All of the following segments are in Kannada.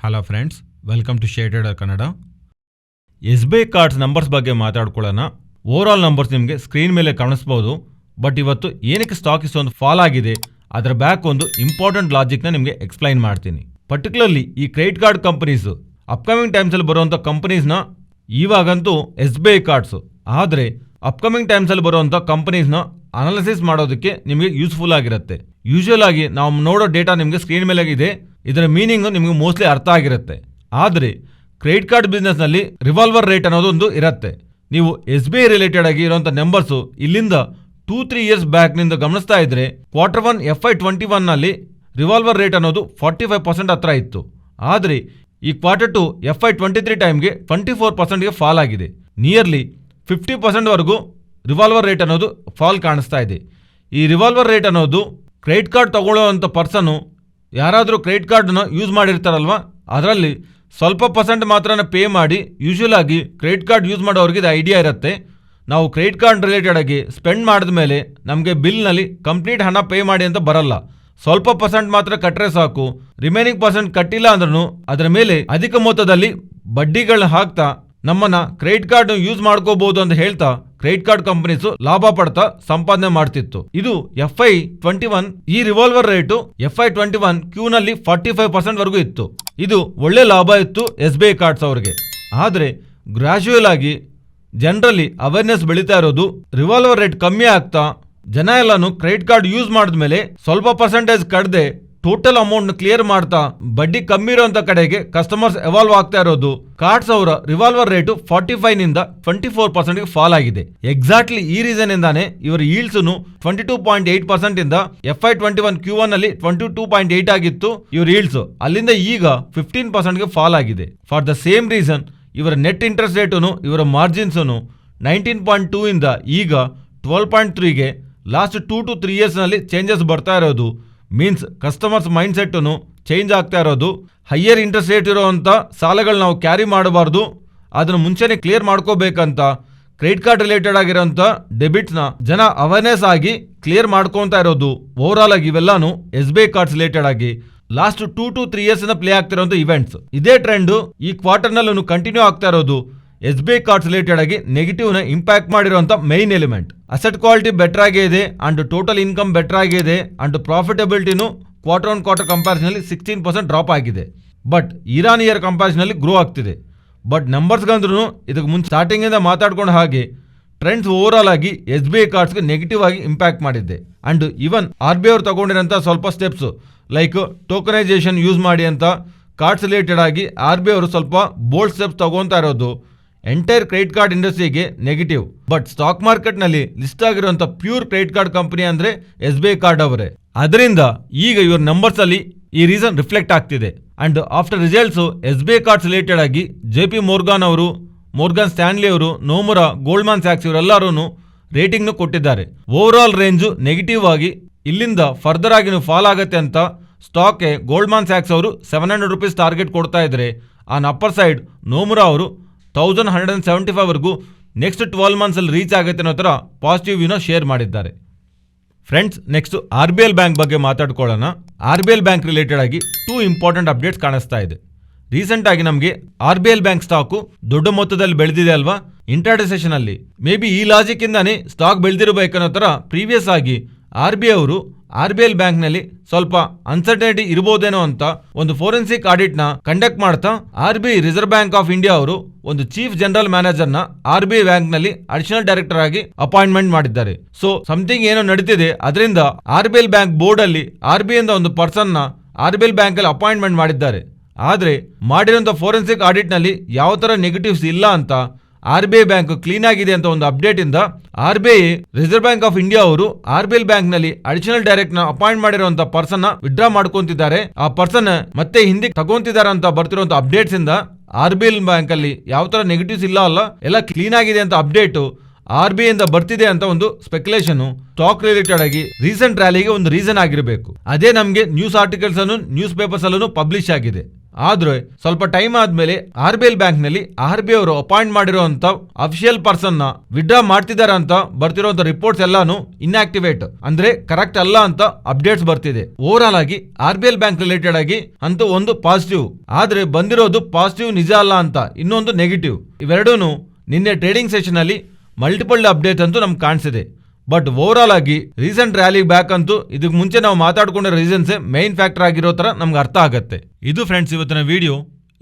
ಹಲೋ ಫ್ರೆಂಡ್ಸ್, ವೆಲ್ಕಮ್ ಟು ಶೇಟೆಡ್ ಕನ್ನಡ. SBI ಕಾರ್ಡ್ಸ್ ನಂಬರ್ಸ್ ಬಗ್ಗೆ ಮಾತಾಡ್ಕೊಳ್ಳೋಣ. ಓವರಾಲ್ ನಂಬರ್ಸ್ ನಿಮಗೆ ಸ್ಕ್ರೀನ್ ಮೇಲೆ ಕಾಣಿಸ್ಬೋದು. ಬಟ್ ಇವತ್ತು ಏನಕ್ಕೆ ಸ್ಟಾಕ್ ಇಷ್ಟೊಂದು ಫಾಲ್ ಆಗಿದೆ, ಅದರ ಬ್ಯಾಕ್ ಒಂದು ಇಂಪಾರ್ಟೆಂಟ್ ಲಾಜಿಕ್ನ ನಿಮಗೆ ಎಕ್ಸ್ಪ್ಲೈನ್ ಮಾಡ್ತೀನಿ. ಪರ್ಟಿಕ್ಯುಲರ್ಲಿ ಈ ಕ್ರೆಡಿಟ್ ಕಾರ್ಡ್ ಕಂಪನೀಸು ಅಪ್ಕಮಿಂಗ್ ಟೈಮ್ಸಲ್ಲಿ ಬರುವಂಥ ಕಂಪನೀಸ್ನ ಇವಾಗಂತೂ SBI ಕಾರ್ಡ್ಸು, ಆದರೆ ಅಪ್ಕಮಿಂಗ್ ಟೈಮ್ಸಲ್ಲಿ ಬರುವಂಥ ಕಂಪನೀಸ್ನ ಅನಾಲಿಸಿಸ್ ಮಾಡೋದಕ್ಕೆ ನಿಮಗೆ ಯೂಸ್ಫುಲ್ ಆಗಿರುತ್ತೆ. ಯೂಶುವಲ್ ಆಗಿ ನಾವು ನೋಡೋ ಡೇಟಾ ನಿಮಗೆ ಸ್ಕ್ರೀನ್ ಮೇಲೆ ಇದೆ, ಇದರ ಮೀನಿಂಗು ನಿಮಗೆ ಮೋಸ್ಟ್ಲಿ ಅರ್ಥ ಆಗಿರುತ್ತೆ. ಆದರೆ ಕ್ರೆಡಿಟ್ ಕಾರ್ಡ್ ಬಿಸ್ನೆಸ್ನಲ್ಲಿ ರಿವಾಲ್ವರ್ ರೇಟ್ ಅನ್ನೋದೊಂದು ಇರುತ್ತೆ. ನೀವು SBI ರಿಲೇಟೆಡ್ ಆಗಿ ಇರುವಂಥ ನಂಬರ್ಸು ಇಲ್ಲಿಂದ 2-3 ಇಯರ್ಸ್ ಬ್ಯಾಕ್ನಿಂದ ಗಮನಿಸ್ತಾ ಇದ್ರೆ Q1 FY21ನಲ್ಲಿ ರಿವಾಲ್ವರ್ ರೇಟ್ ಅನ್ನೋದು 45% ಹತ್ರ ಇತ್ತು. ಆದರೆ ಈ Q2 FY23 ಟೈಮ್ಗೆ 24%ಗೆ ಫಾಲ್ ಆಗಿದೆ. ನಿಯರ್ಲಿ 50% ವರೆಗೂ ರಿವಾಲ್ವರ್ ರೇಟ್ ಅನ್ನೋದು ಫಾಲ್ ಕಾಣಿಸ್ತಾ ಇದೆ. ಈ ರಿವಾಲ್ವರ್ ರೇಟ್ ಅನ್ನೋದು ಕ್ರೆಡಿಟ್ ಕಾರ್ಡ್ ತಗೊಳ್ಳೋವಂಥ ಪರ್ಸನು ಯಾರಾದರೂ ಕ್ರೆಡಿಟ್ ಕಾರ್ಡನ್ನು ಯೂಸ್ ಮಾಡಿರ್ತಾರಲ್ವ, ಅದರಲ್ಲಿ ಸ್ವಲ್ಪ ಪರ್ಸೆಂಟ್ ಮಾತ್ರ ಪೇ ಮಾಡಿ, ಯೂಶುವಲ್ ಆಗಿ ಕ್ರೆಡಿಟ್ ಕಾರ್ಡ್ ಯೂಸ್ ಮಾಡೋರಿಗೆ ಇದು ಐಡಿಯಾ ಇರುತ್ತೆ. ನಾವು ಕ್ರೆಡಿಟ್ ಕಾರ್ಡ್ ರಿಲೇಟೆಡ್ ಆಗಿ ಸ್ಪೆಂಡ್ ಮಾಡಿದ ಮೇಲೆ ನಮಗೆ ಬಿಲ್ನಲ್ಲಿ ಕಂಪ್ಲೀಟ್ ಹಣ ಪೇ ಮಾಡಿ ಅಂತ ಬರಲ್ಲ. ಸ್ವಲ್ಪ ಪರ್ಸೆಂಟ್ ಮಾತ್ರ ಕಟ್ಟರೆ ಸಾಕು. ರಿಮೈನಿಂಗ್ ಪರ್ಸೆಂಟ್ ಕಟ್ಟಿಲ್ಲ ಅಂದ್ರೂ ಅದರ ಮೇಲೆ ಅಧಿಕ ಮೊತ್ತದಲ್ಲಿ ಬಡ್ಡಿಗಳನ್ನ ಹಾಕ್ತಾ ನಮ್ಮನ್ನ ಕ್ರೆಡಿಟ್ ಕಾರ್ಡ್ ಯೂಸ್ ಮಾಡ್ಕೋಬಹುದು ಅಂತ ಹೇಳ್ತಾ ಕ್ರೆಡಿಟ್ ಕಾರ್ಡ್ ಕಂಪನೀಸು ಲಾಭ ಪಡ್ತಾ ಸಂಪಾದನೆ ಮಾಡ್ತಿತ್ತು. ಇದು FY21 ಈ ರಿವಾಲ್ವರ್ ರೇಟು FY21 ಕ್ಯೂನಲ್ಲಿ 45% ವರೆಗೂ ಇತ್ತು. ಇದು ಒಳ್ಳೆ ಲಾಭ ಇತ್ತು SBI ಕಾರ್ಡ್ಸ್ ಅವರಿಗೆ. ಆದರೆ ಗ್ರಾಜುಯಲ್ ಆಗಿ ಜನರಲ್ಲಿ ಅವೇರ್ನೆಸ್ ಬೆಳೀತಾ ಇರೋದು, ರಿವಾಲ್ವರ್ ರೇಟ್ ಕಮ್ಮಿ ಆಗ್ತಾ ಜನ ಎಲ್ಲಾನು ಕ್ರೆಡಿಟ್ ಕಾರ್ಡ್ ಯೂಸ್ ಮಾಡಿದ್ಮೇಲೆ ಸ್ವಲ್ಪ ಪರ್ಸೆಂಟೇಜ್ ಕಡ್ದೆ ಟೋಟಲ್ ಅಮೌಂಟ್ ಕ್ಲಿಯರ್ ಮಾಡ್ತಾ ಬಡ್ಡಿ ಕಮ್ಮಿ ಇರೋಂಥ ಕಡೆಗೆ ಕಸ್ಟಮರ್ಸ್ ಎವಾಲ್ವ್ ಆಗ್ತಾ ಇರೋದು. ಕಾರ್ಡ್ಸ್ ಅವರ ರಿವಾಲ್ವರ್ ರೇಟು 45ನಿಂದ 24%ಗೆ ಫಾಲ್ ಆಗಿದೆ. ಎಕ್ಸಾಕ್ಟ್ಲಿ ಈ ರೀಸನ್ ಇಂದಾನೆ ಇವರ ಈಲ್ಡ್ಸ್ನು 22.8% ಇಂದ FY21 Q1 ನಲ್ಲಿ 22.8 ಆಗಿತ್ತು ಇವರ ಈಲ್ಡ್ಸ್, ಅಲ್ಲಿಂದ ಈಗ 15%ಗೆ ಫಾಲ್ ಆಗಿದೆ. ಫಾರ್ ದ ಸೇಮ್ ರೀಸನ್ ಇವರ ನೆಟ್ ಇಂಟ್ರೆಸ್ಟ್ ರೇಟುನು ಇವರ ಮಾರ್ಜಿನ್ಸನು 19.2 ಇಂದ ಈಗ 12.3ಗೆ ಲಾಸ್ಟ್ 2 to 3 ಇಯರ್ಸ್ನಲ್ಲಿ ಚೇಂಜಸ್ ಬರ್ತಾ ಇರೋದು. ಮೀನ್ಸ್ ಕಸ್ಟಮರ್ಸ್ ಮೈಂಡ್ ಸೆಟ್ಟನ್ನು ಚೇಂಜ್ ಆಗ್ತಾ ಇರೋದು. ಹೈಯರ್ ಇಂಟ್ರೆಸ್ಟ್ ರೇಟ್ ಇರೋವಂಥ ಸಾಲಗಳು ನಾವು ಕ್ಯಾರಿ ಮಾಡಬಾರ್ದು, ಅದನ್ನು ಮುಂಚೆನೇ ಕ್ಲಿಯರ್ ಮಾಡ್ಕೋಬೇಕಂತ ಕ್ರೆಡಿಟ್ ಕಾರ್ಡ್ ರಿಲೇಟೆಡ್ ಆಗಿರೋಂಥ ಡೆಬಿಟ್ಸ್ನ ಜನ ಅವೇರ್ನೆಸ್ ಆಗಿ ಕ್ಲಿಯರ್ ಮಾಡ್ಕೊತಾ ಇರೋದು. ಓವರಾಲ್ ಆಗಿ ಇವೆಲ್ಲಾನು SBI ಕಾರ್ಡ್ಸ್ ರಿಲೇಟೆಡ್ ಆಗಿ ಲಾಸ್ಟ್ 2 to 3 ಇಯರ್ಸ್ ಪ್ಲೇ ಆಗ್ತಿರೋಂಥ ಇವೆಂಟ್ಸ್. ಇದೇ ಟ್ರೆಂಡ್ ಈ ಕ್ವಾರ್ಟರ್ನಲ್ಲೂ ಕಂಟಿನ್ಯೂ ಆಗ್ತಾ ಇರೋದು. SBI ಕಾರ್ಡ್ಸ್ ರಿಲೇಟೆಡ್ ಆಗಿ ನೆಗೆಟಿವ್ ನ ಇಂಪ್ಯಾಕ್ಟ್ ಮಾಡಿರುವಂಥ main element asset quality better ಆಗಿದೆ ಅಂಡ್ ಟೋಟಲ್ ಇನ್ಕಮ್ ಬೆಟರ್ ಆಗಿದೆ ಅಂಡ್ ಪ್ರಾಫಿಟಬಿಲಿಟಿನೂ ಕ್ವಾರ್ಟರ್ ಕಂಪ್ಯಾರಿಸನ್ 16% ಡ್ರಾಪ್ ಆಗಿದೆ. But year year comparison grow ಆಗ್ತಿದೆ. ಬಟ್ ನಂಬರ್ಸ್ಗಂದ್ರೂ ಇದಕ್ಕೆ ಮುಂಚೆ ಸ್ಟಾರ್ಟಿಂಗ್ ಇಂದ ಮಾತಾಡ್ಕೊಂಡು ಹಾಗೆ ಟ್ರೆಂಡ್ಸ್ ಓವರಾಲ್ ಆಗಿ SBI ಕಾರ್ಡ್ಸ್ಗೆ ನೆಗೆಟಿವ್ ಆಗಿ ಇಂಪ್ಯಾಕ್ಟ್ ಮಾಡಿದೆ. ಅಂಡ್ ಈವನ್ RBI ಅವರು ತಗೊಂಡಿರೋಂಥ ಸ್ವಲ್ಪ ಸ್ಟೆಪ್ಸ್ ಲೈಕ್ ಟೋಕನೈಸೇಷನ್ ಯೂಸ್ ಮಾಡಿ ಅಂತ ಕಾರ್ಡ್ಸ್ ರಿಲೇಟೆಡ್ ಆಗಿ RBI ಅವರು ಸ್ವಲ್ಪ ಬೋಲ್ಡ್ ಸ್ಟೆಪ್ಸ್ ತಗೊಂತಾ ಇರೋದು ಎಂಟೈರ್ ಕ್ರೆಡಿಟ್ ಕಾರ್ಡ್ ಇಂಡಸ್ಟ್ರಿಗೆ ನೆಗೆಟಿವ್. ಬಟ್ ಸ್ಟಾಕ್ ಮಾರ್ಕೆಟ್ನಲ್ಲಿ ಲಿಸ್ಟ್ ಆಗಿರುವಂಥ ಪ್ಯೂರ್ ಕ್ರೆಡಿಟ್ ಕಾರ್ಡ್ ಕಂಪನಿ ಅಂದರೆ SBI ಕಾರ್ಡ್ ಅವರೇ. ಅದರಿಂದ ಈಗ ಇವ್ರ ನಂಬರ್ಸ್ ಅಲ್ಲಿ ಈ ರೀಸನ್ ರಿಫ್ಲೆಕ್ಟ್ ಆಗ್ತಿದೆ. And after results SBI cards related ಆಗಿ JP Morgan ಅವರು, ಮೋರ್ಗನ್ ಸ್ಟ್ಯಾನ್ಲಿ ಅವರು, ನೋಮುರಾ, ಗೋಲ್ಡ್ಮನ್ ಸ್ಯಾಕ್ಸ್ ಇವರೆಲ್ಲರೂ ರೇಟಿಂಗ್ನು ಕೊಟ್ಟಿದ್ದಾರೆ. ಓವರಾಲ್ ರೇಂಜು ನೆಗೆಟಿವ್ ಆಗಿ ಇಲ್ಲಿಂದ ಫರ್ದರ್ ಆಗಿನೂ ಫಾಲ್ ಆಗುತ್ತೆ ಅಂತ ಸ್ಟಾಕ್ಗೆ ಗೋಲ್ಡ್ಮನ್ ಸ್ಯಾಕ್ಸ್ ಅವರು ₹700 ಟಾರ್ಗೆಟ್ ಕೊಡ್ತಾ ಇದ್ರೆ, ಆನ್ ಅಪ್ಪರ್ ಸೈಡ್ ನೋಮುರಾ ಅವರು 1175 ವರೆಗೂ ನೆಕ್ಸ್ಟ್ 12 ಮಂತ್ಸಲ್ಲಿ ರೀಚ್ ಆಗುತ್ತೆ ಅನ್ನೋ ಥರ ಪಾಸಿಟಿವ್ ವ್ಯೂನ ಶೇರ್ ಮಾಡಿದ್ದಾರೆ. ಫ್ರೆಂಡ್ಸ್, ನೆಕ್ಸ್ಟ್ RBL ಬ್ಯಾಂಕ್ ಬಗ್ಗೆ ಮಾತಾಡ್ಕೊಳ್ಳೋಣ. RBL ಬ್ಯಾಂಕ್ ರಿಲೇಟೆಡ್ ಆಗಿ 2 ಇಂಪಾರ್ಟೆಂಟ್ ಅಪ್ಡೇಟ್ಸ್ ಕಾಣಿಸ್ತಾ ಇದೆ. ರೀಸೆಂಟ್ ಆಗಿ ನಮಗೆ RBL ಬ್ಯಾಂಕ್ ಸ್ಟಾಕು ದೊಡ್ಡ ಮೊತ್ತದಲ್ಲಿ ಬೆಳೆದಿದೆ ಅಲ್ವಾ. ಇಂಟ್ರಾಡೇ ಸೆಷನ್ ಅಲ್ಲಿ ಮೇ ಬಿ ಈ ಲಾಜಿಕ್ ಇಂದಾನೆ ಸ್ಟಾಕ್ ಬೆಳೆದಿರಬೇಕನ್ನೋ ಥರ ಪ್ರೀವಿಯಸ್ ಆಗಿ RBI ಅವರು RBL ಬ್ಯಾಂಕ್ ನಲ್ಲಿ ಸ್ವಲ್ಪ ಅನ್ಸರ್ಟನಿಟಿ ಇರಬಹುದೇನೋ ಅಂತ ಒಂದು ಫೋರೆನ್ಸಿಕ್ ಆಡಿಟ್ ನ ಕಂಡಕ್ಟ್ ಮಾಡ್ತಾ RBI reserve bank of India ಅವರು ಒಂದು ಚೀಫ್ ಜನರಲ್ ಮ್ಯಾನೇಜರ್ ನ RBI ಬ್ಯಾಂಕ್ ನಲ್ಲಿ ಅಡಿಷನಲ್ ಡೈರೆಕ್ಟರ್ ಆಗಿ ಅಪಾಯಿಂಟ್ಮೆಂಟ್ ಮಾಡಿದ್ದಾರೆ. ಸೊ ಸಮಥಿಂಗ್ ಏನೋ ನಡೀತಿದೆ, ಅದರಿಂದ RBL ಬ್ಯಾಂಕ್ ಬೋರ್ಡ್ ಅಲ್ಲಿ RBI ಇಂದ ಒಂದು ಪರ್ಸನ್ ನ RBL ಬ್ಯಾಂಕ್ ಅಲ್ಲಿ ಅಪಾಯಿಂಟ್ಮೆಂಟ್ ಮಾಡಿದ್ದಾರೆ. ಆದ್ರೆ ಮಾಡಿರುವಂತ ಫೋರೆನ್ಸಿಕ್ ಆಡಿಟ್ ನಲ್ಲಿ ಯಾವ ತರ ನೆಗೆಟಿವ್ಸ್ ಇಲ್ಲ ಅಂತ RBI ಬ್ಯಾಂಕ್ ಕ್ಲೀನ್ ಆಗಿದೆ ಅಂತ ಒಂದು ಅಪ್ಡೇಟ್ ಇಂದ RBI reserve bank of India ಅವರು RBL ಬ್ಯಾಂಕ್ ನಲ್ಲಿ ಅಡಿಷನಲ್ ಡೈರೆಕ್ಟ್ ನ ಅಪಾಯಿಂಟ್ ಮಾಡಿರುವಂತ ಪರ್ಸನ್ ನ ವಿಡ್ರಾ ಮಾಡ್ಕೊಂತಿದ್ದಾರೆ. ಆ ಪರ್ಸನ್ ಮತ್ತೆ ಹಿಂದೆ ತಗೊಂತಿದ್ದಾರೆ ಅಂತ ಬರ್ತಿರುವಂತ ಅಪ್ಡೇಟ್ಸ್ ಇಂದ RBL ಬ್ಯಾಂಕ್ ಅಲ್ಲಿ ಯಾವ ತರ ನೆಗೆಟಿವ್ಸ್ ಇಲ್ಲ ಅಲ್ಲ, ಎಲ್ಲ ಕ್ಲೀನ್ ಆಗಿದೆ ಅಂತ ಅಪ್ಡೇಟ್ RBI ಇಂದ ಬರ್ತಿದೆ ಅಂತ ಒಂದು ಸ್ಪೆಕ್ಯುಲೇಷನ್ ಸ್ಟಾಕ್ ರಿಲೇಟೆಡ್ ಆಗಿ ರೀಸೆಂಟ್ ರ್ಯಾಲಿಗೆ ಒಂದು ರೀಸನ್ ಆಗಿರಬೇಕು. ಅದೇ ನಮಗೆ ನ್ಯೂಸ್ ಆರ್ಟಿಕಲ್ಸ್ ಅನ್ನು ನ್ಯೂಸ್ ಪೇಪರ್ಸ್ ಅಲ್ಲೂ ಪಬ್ಲಿಷ್ ಆಗಿದೆ. ಆದ್ರೆ ಸ್ವಲ್ಪ ಟೈಮ್ ಆದ್ಮೇಲೆ RBL ಬ್ಯಾಂಕ್ ನಲ್ಲಿ RBI ಅವರು ಅಪಾಯಿಂಟ್ ಮಾಡಿರುವಂತ ಅಫಿಷಿಯಲ್ ಪರ್ಸನ್ ನ ವಿಡ್ರಾ ಮಾಡ್ತಿದ್ದಾರೆ ಅಂತ ಬರ್ತಿರುವಂತ ರಿಪೋರ್ಟ್ಸ್ ಎಲ್ಲಾನು ಇನ್ಆಕ್ಟಿವೇಟ್ ಅಂದ್ರೆ ಕರೆಕ್ಟ್ ಅಲ್ಲ ಅಂತ ಅಪ್ಡೇಟ್ಸ್ ಬರ್ತಿದೆ. ಓವರ್ ಆಲ್ ಆಗಿ RBL ಬ್ಯಾಂಕ್ ರಿಲೇಟೆಡ್ ಆಗಿ ಅಂತೂ ಒಂದು ಪಾಸಿಟಿವ್, ಆದ್ರೆ ಬಂದಿರೋದು ಪಾಸಿಟಿವ್ ನಿಜ ಅಲ್ಲ ಅಂತ ಇನ್ನೊಂದು ನೆಗೆಟಿವ್. ಇವೆರಡೂನು ನಿನ್ನೆ ಟ್ರೇಡಿಂಗ್ ಸೆಷನ್ ಅಲ್ಲಿ ಮಲ್ಟಿಪಲ್ ಅಪ್ಡೇಟ್ ಅಂತೂ ನಮ್ಗೆ ಕಾಣಿಸಿದೆ. ಬಟ್ ಓವರ್ ಆಲ್ ಆಗಿ ರೀಸೆಂಟ್ ರ್ಯಾಲಿ ಬ್ಯಾಕ್ ಅಂತೂ ಇದಕ್ಕೆ ಮುಂಚೆ ನಾವು ಮಾತಾಡ್ಕೊಂಡ ರೀಸನ್ಸೇ ಮೈನ್ ಫ್ಯಾಕ್ಟರ್ ಆಗಿರೋ ತರ ನಮ್ಗೆ ಅರ್ಥ ಆಗುತ್ತೆ. ಇದು ಫ್ರೆಂಡ್ಸ್ ಇವತ್ತಿನ ವಿಡಿಯೋ.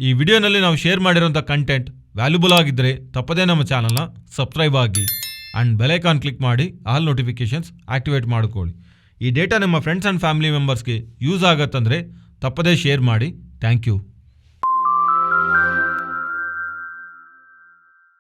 ಈ ವಿಡಿಯೋನಲ್ಲಿ ನಾವು ಶೇರ್ ಮಾಡಿರೋಂಥ ಕಂಟೆಂಟ್ ವ್ಯಾಲ್ಯೂಬಲ್ ಆಗಿದ್ದರೆ ತಪ್ಪದೇ ನಮ್ಮ ಚಾನಲ್ನ ಸಬ್ಸ್ಕ್ರೈಬ್ ಆಗಿ ಆ್ಯಂಡ್ ಬೆಲ್ ಐಕಾನ್ ಕ್ಲಿಕ್ ಮಾಡಿ ಆಲ್ ನೋಟಿಫಿಕೇಶನ್ಸ್ ಆಕ್ಟಿವೇಟ್ ಮಾಡ್ಕೊಳ್ಳಿ. ಈ ಡೇಟಾ ನಿಮ್ಮ ಫ್ರೆಂಡ್ಸ್ ಆ್ಯಂಡ್ ಫ್ಯಾಮಿಲಿ ಮೆಂಬರ್ಸ್ಗೆ ಯೂಸ್ ಆಗತ್ತಂದರೆ ತಪ್ಪದೇ ಶೇರ್ ಮಾಡಿ. Thank you.